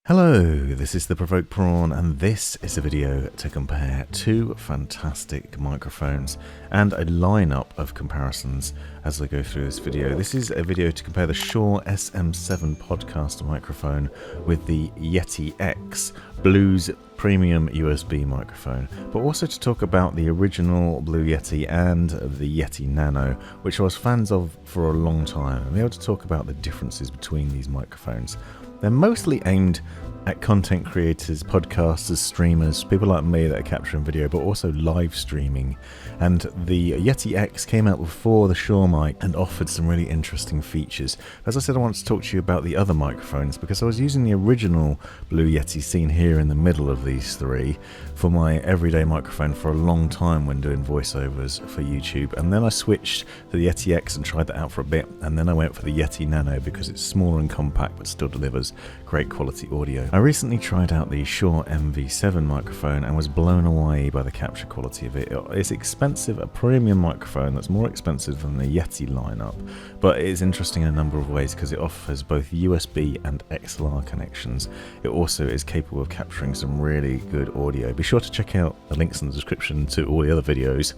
Hello, this is the Provoked Prawn, and this is a video to compare two fantastic microphones and a lineup of comparisons as I go through this video. This is a video to compare the Shure SM7 podcast microphone with the Yeti X, Blue's premium USB microphone, but also to talk about the original Blue Yeti and the Yeti Nano, which I was fans of for a long time, and be able to talk about the differences between these microphones. They're mostly aimed at content creators, podcasters, streamers, people like me that are capturing video, but also live streaming. And the Yeti X came out before the Shure mic and offered some really interesting features. As I said, I want to talk to you about the other microphones because I was using the original Blue Yeti seen here in the middle of these three for my everyday microphone for a long time when doing voiceovers for YouTube. And then I switched to the Yeti X and tried that out for a bit. And then I went for the Yeti Nano because it's smaller and compact but still delivers great quality audio. I recently tried out the Shure MV7 microphone and was blown away by the capture quality of it. It's expensive, a premium microphone that's more expensive than the Yeti lineup, but it is interesting in a number of ways because it offers both USB and XLR connections. It also is capable of capturing some really good audio. Be sure to check out the links in the description to all the other videos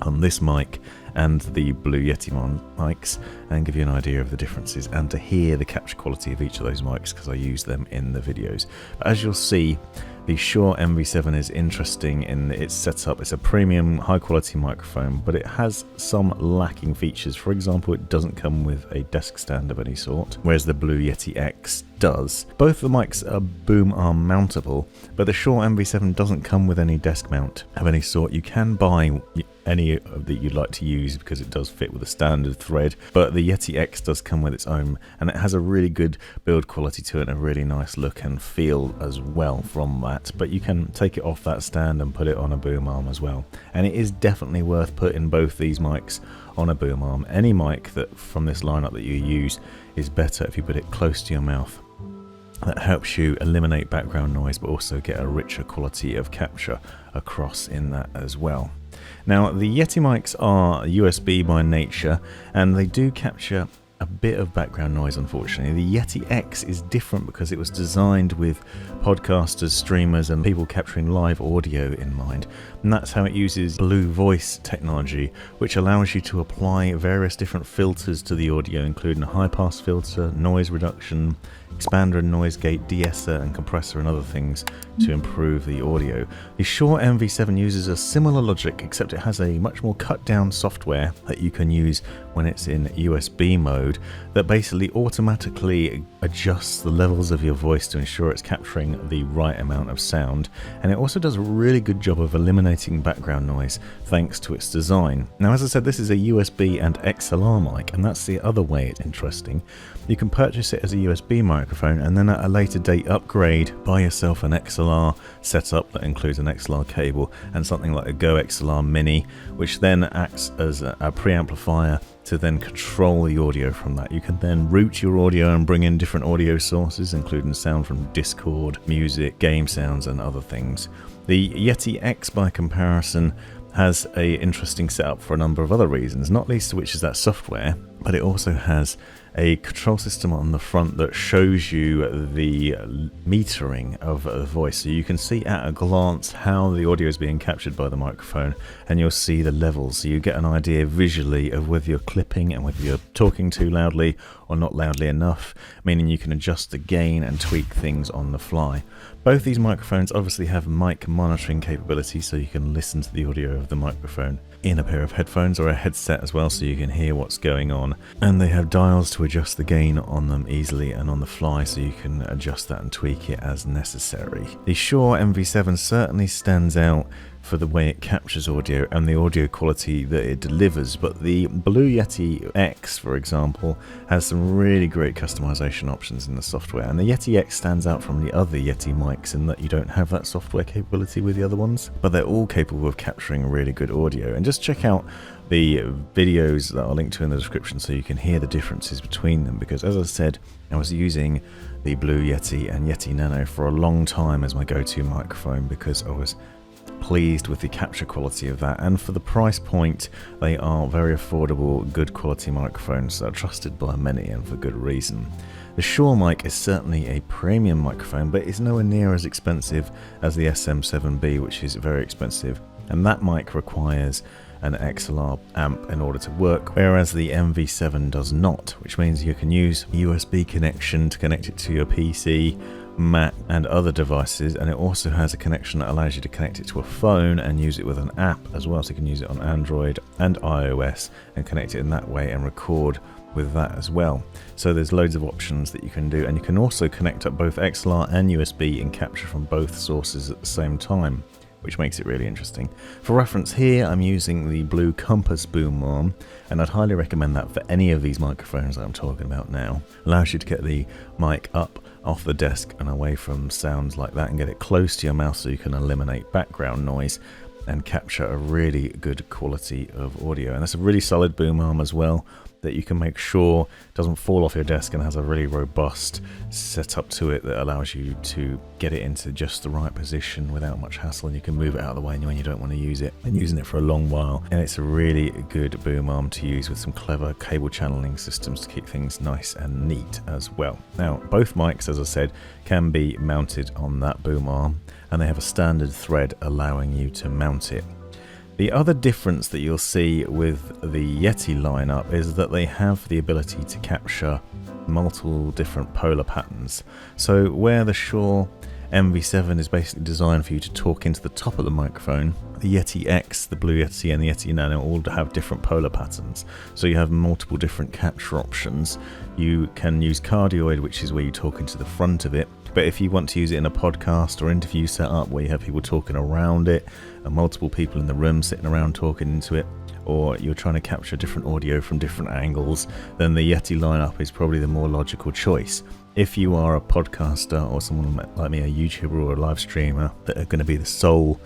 on this mic and the Blue Yeti mics and give you an idea of the differences and to hear the capture quality of each of those mics because I use them in the videos. But as you'll see, the Shure MV7 is interesting in its setup. It's a premium high quality microphone, but it has some lacking features. For example, it doesn't come with a desk stand of any sort, whereas the Blue Yeti X does. Both the mics are boom arm mountable, but the Shure MV7 doesn't come with any desk mount of any sort. You can buy any that you'd like to use because it does fit with a standard thread, but the Yeti X does come with its own, and it has a really good build quality to it and a really nice look and feel as well from that. But you can take it off that stand and put it on a boom arm as well, and it is definitely worth putting both these mics on a boom arm. Any mic that from this lineup that you use is better if you put it close to your mouth. That helps you eliminate background noise but also get a richer quality of capture across in that as well. Now, the Yeti mics are USB by nature and they do capture a bit of background noise, unfortunately. The Yeti X is different because it was designed with podcasters, streamers and people capturing live audio in mind, and that's how it uses Blue voice technology, which allows you to apply various different filters to the audio, including a high pass filter, noise reduction, expander and noise gate, de-esser and compressor and other things to improve the audio. The Shure MV7 uses a similar logic, except it has a much more cut down software that you can use when it's in USB mode that basically automatically adjusts the levels of your voice to ensure it's capturing the right amount of sound, and it also does a really good job of eliminating background noise thanks to its design. Now, as I said, this is a USB and XLR mic, and that's the other way it's interesting. You can purchase it as a USB microphone and then at a later date upgrade, buy yourself an XLR setup that includes an XLR cable and something like a Go XLR Mini, which then acts as a preamplifier to then control the audio from that. You can then route your audio and bring in different audio sources, including sound from Discord, music, game sounds and other things. The Yeti X, by comparison, has a interesting setup for a number of other reasons, not least of which is that software, but it also has a control system on the front that shows you the metering of the voice, so you can see at a glance how the audio is being captured by the microphone, and you'll see the levels, so you get an idea visually of whether you're clipping and whether you're talking too loudly or not loudly enough, meaning you can adjust the gain and tweak things on the fly. Both these microphones obviously have mic monitoring capability, so you can listen to the audio of the microphone in a pair of headphones or a headset as well, so you can hear what's going on, and they have dials to adjust the gain on them easily and on the fly, so you can adjust that and tweak it as necessary. The Shure MV7 certainly stands out for the way it captures audio and the audio quality that it delivers, but the Blue Yeti X, for example, has some really great customization options in the software, and the Yeti X stands out from the other Yeti mics in that you don't have that software capability with the other ones, but they're all capable of capturing really good audio. And just check out the videos that I'll link to in the description so you can hear the differences between them, because as I said, I was using the Blue Yeti and Yeti Nano for a long time as my go-to microphone because I was pleased with the capture quality of that, and for the price point they are very affordable, good quality microphones that are trusted by many and for good reason. The Shure mic is certainly a premium microphone, but it's nowhere near as expensive as the SM7B, which is very expensive, and that mic requires an XLR amp in order to work, whereas the MV7 does not, which means you can use a USB connection to connect it to your PC, Mac and other devices, and it also has a connection that allows you to connect it to a phone and use it with an app as well, so you can use it on Android and iOS and connect it in that way and record with that as well. So there's loads of options that you can do, and you can also connect up both XLR and USB and capture from both sources at the same time, which makes it really interesting. For reference here, I'm using the Blue Compass boom arm, and I'd highly recommend that for any of these microphones that I'm talking about now. Allows you to get the mic up off the desk and away from sounds like that and get it close to your mouth so you can eliminate background noise and capture a really good quality of audio. And that's a really solid boom arm as well, that you can make sure doesn't fall off your desk and has a really robust setup to it that allows you to get it into just the right position without much hassle, and you can move it out of the way when you don't want to use it, and using it for a long while. And it's a really good boom arm to use with some clever cable channeling systems to keep things nice and neat as well. Now, both mics, as I said, can be mounted on that boom arm, and they have a standard thread allowing you to mount it. The other difference that you'll see with the Yeti lineup is that they have the ability to capture multiple different polar patterns. So where the Shure MV7 is basically designed for you to talk into the top of the microphone, the Yeti X, the Blue Yeti and the Yeti Nano all have different polar patterns. So you have multiple different capture options. You can use Cardioid, which is where you talk into the front of it. But if you want to use it in a podcast or interview setup where you have people talking around it and multiple people in the room sitting around talking into it, or you're trying to capture different audio from different angles, then the Yeti lineup is probably the more logical choice. If you are a podcaster or someone like me, a YouTuber or a live streamer, that are going to be the sole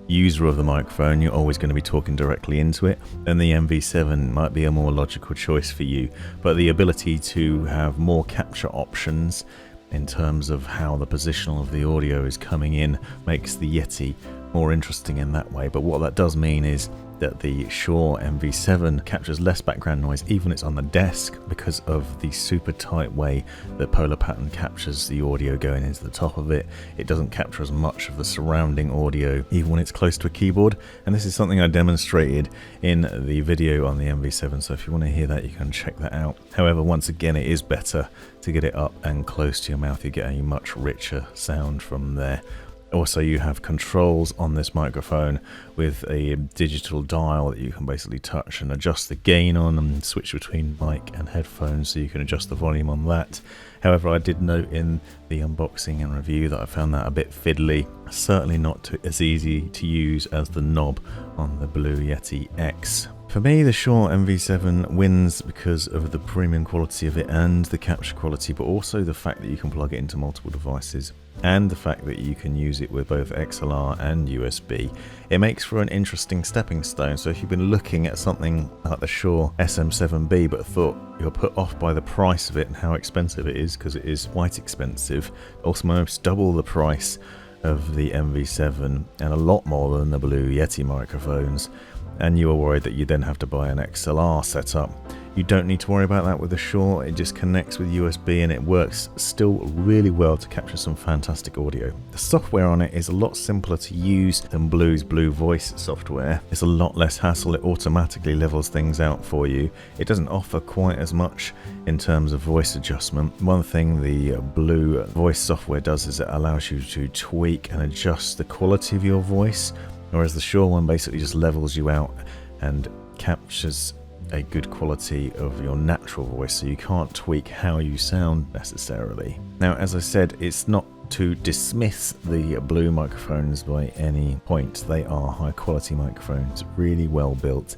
user of the microphone, you're always going to be talking directly into it, then the MV7 might be a more logical choice for you. But the ability to have more capture options in terms of how the positional of the audio is coming in makes the Yeti more interesting in that way. But what that does mean is that the Shure MV7 captures less background noise even when it's on the desk, because of the super tight way the polar pattern captures the audio going into the top of it. It doesn't capture as much of the surrounding audio even when it's close to a keyboard, and this is something I demonstrated in the video on the MV7, so if you want to hear that you can check that out. However, once again, it is better to get it up and close to your mouth. You get a much richer sound from there. Also, you have controls on this microphone with a digital dial that you can basically touch and adjust the gain on, and switch between mic and headphones, so you can adjust the volume on that. However, I did note in the unboxing and review that I found that a bit fiddly, certainly not as easy to use as the knob on the Blue Yeti X. For me, the Shure MV7 wins because of the premium quality of it and the capture quality, but also the fact that you can plug it into multiple devices and the fact that you can use it with both XLR and USB. It makes for an interesting stepping stone. So if you've been looking at something like the Shure SM7B but thought you're put off by the price of it and how expensive it is, because it is quite expensive, almost double the price of the MV7 and a lot more than the Blue Yeti microphones, and you are worried that you then have to buy an XLR setup, you don't need to worry about that with the Shure. It just connects with USB and it works still really well to capture some fantastic audio. The software on it is a lot simpler to use than Blue's Blue Voice software. It's a lot less hassle. It automatically levels things out for you. It doesn't offer quite as much in terms of voice adjustment. One thing the Blue Voice software does is it allows you to tweak and adjust the quality of your voice, whereas the Shure one basically just levels you out and captures a good quality of your natural voice, so you can't tweak how you sound necessarily. Now, as I said, it's not to dismiss the Blue microphones by any point. They are high quality microphones, really well built,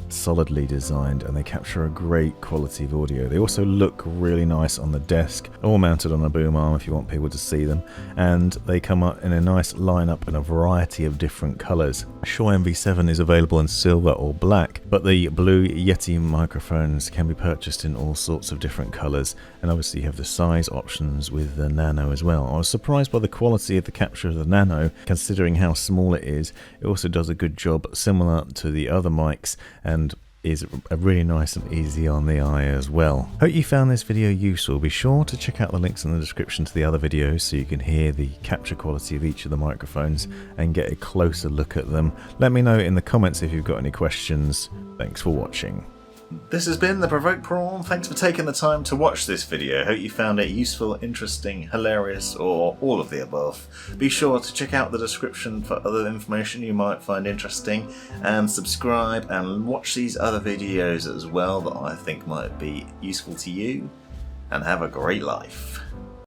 solidly designed, and they capture a great quality of audio. They also look really nice on the desk, all mounted on a boom arm if you want people to see them, and they come up in a nice lineup in a variety of different colors. Shure MV7 is available in silver or black, but the Blue Yeti microphones can be purchased in all sorts of different colors, and obviously you have the size options with the Nano as well. I was surprised by the quality of the capture of the Nano, considering how small it is. It also does a good job similar to the other mics, and is really nice and easy on the eye as well. Hope you found this video useful. Be sure to check out the links in the description to the other videos so you can hear the capture quality of each of the microphones and get a closer look at them. Let me know in the comments if you've got any questions. Thanks for watching. This has been the Provoked Prawn. Thanks for taking the time to watch this video. Hope you found it useful, interesting, hilarious, or all of the above. Be sure to check out the description for other information you might find interesting, and subscribe and watch these other videos as well that I think might be useful to you, and have a great life.